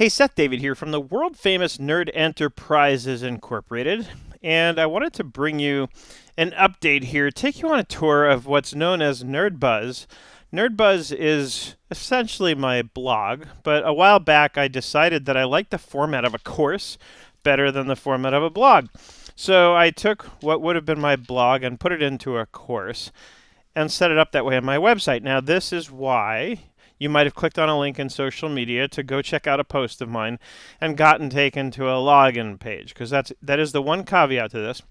Hey, Seth David here from the world famous Nerd Enterprises Incorporated, and I wanted to bring you an update here, take you on a tour of what's known as Nerd Buzz. Nerd Buzz is essentially my blog, but a while back I decided that I liked the format of a course better than the format of a blog. So I took what would have been my blog and put it into a course and set it up that way on my website. Now, this is why you might have clicked on a link in social media to go check out a post of mine and gotten taken to a login page, because that is the one caveat to this,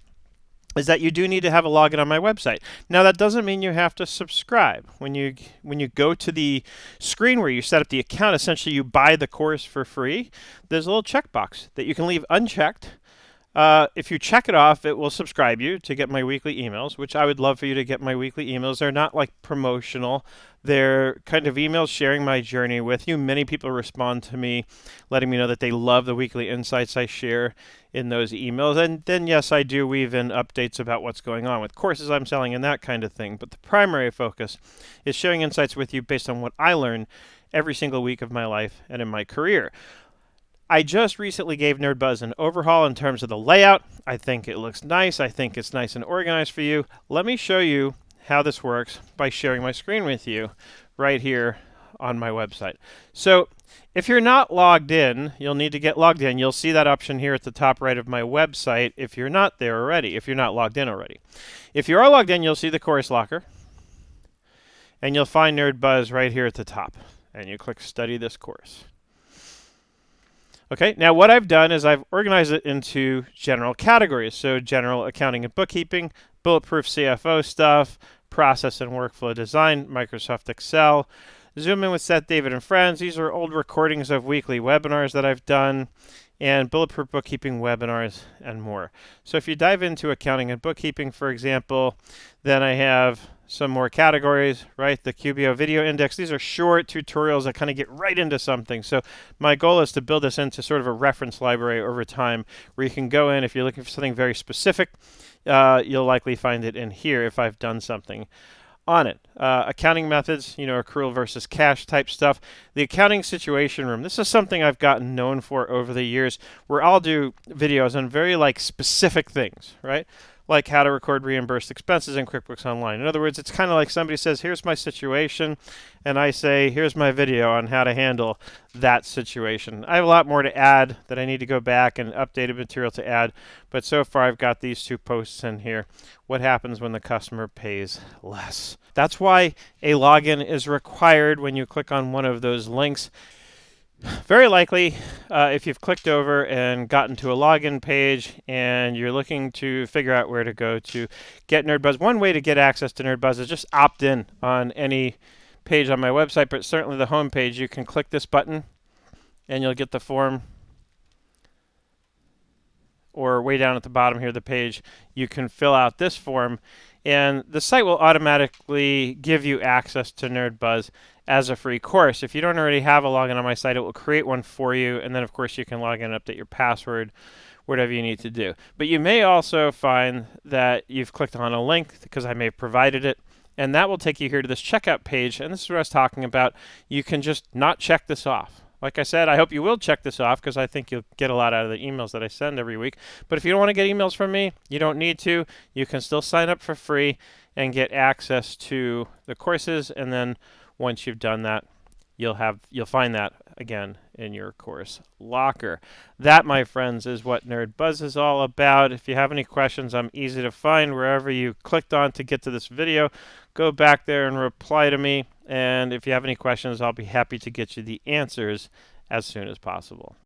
is that you do need to have a login on my website. Now, that doesn't mean you have to subscribe. When you go to the screen where you set up the account, essentially you buy the course for free. There's a little checkbox that you can leave unchecked. If you check it off, it will subscribe you to get my weekly emails, which I would love for you to get my weekly emails. They're not like promotional. They're kind of emails sharing my journey with you. Many people respond to me, letting me know that they love the weekly insights I share in those emails. And then, yes, I do weave in updates about what's going on with courses I'm selling and that kind of thing. But the primary focus is sharing insights with you based on what I learn every single week of my life and in my career. I just recently gave NerdBuzz an overhaul in terms of the layout. I think it looks nice. I think it's nice and organized for you. Let me show you how this works by sharing my screen with you right here on my website. So if you're not logged in, you'll need to get logged in. You'll see that option here at the top right of my website if you're not there already, if you're not logged in already. If you are logged in, you'll see the course locker, and you'll find NerdBuzz right here at the top. And you click Study This Course. Okay, now what I've done is I've organized it into general categories. So general accounting and bookkeeping, bulletproof CFO stuff, process and workflow design, Microsoft Excel, Zoom in with Seth David and friends. These are old recordings of weekly webinars that I've done, and bulletproof bookkeeping webinars and more. So if you dive into accounting and bookkeeping, for example, then I have some more categories, right? The QBO video index. These are short tutorials that kind of get right into something. So my goal is to build this into sort of a reference library over time where you can go in. If you're looking for something very specific, you'll likely find it in here if I've done something on it. Accounting methods, accrual versus cash type stuff. The accounting situation room. This is something I've gotten known for over the years, where I'll do videos on very specific things, right? Like how to record reimbursed expenses in QuickBooks Online. In other words, it's kind of like somebody says, here's my situation, and I say, here's my video on how to handle that situation. I have a lot more to add that I need to go back and updated material to add, but so far I've got these two posts in here. What happens when the customer pays less? That's why a login is required when you click on one of those links. Very likely, if you've clicked over and gotten to a login page and you're looking to figure out where to go to get NerdBuzz, one way to get access to NerdBuzz is just opt in on any page on my website, but certainly the home page. You can click this button and you'll get the form, or way down at the bottom here of the page, you can fill out this form, and the site will automatically give you access to NerdBuzz as a free course. If you don't already have a login on my site, it will create one for you, and then of course you can log in and update your password, whatever you need to do. But you may also find that you've clicked on a link because I may have provided it, and that will take you here to this checkout page, and this is what I was talking about. You can just not check this off. Like I said, I hope you will check this off because I think you'll get a lot out of the emails that I send every week. But if you don't want to get emails from me, you don't need to. You can still sign up for free and get access to the courses, and then once you've done that, you'll find that again in your course locker. That, my friends, is what NerdBuzz is all about. If you have any questions, I'm easy to find wherever you clicked on to get to this video. Go back there and reply to me. And if you have any questions, I'll be happy to get you the answers as soon as possible.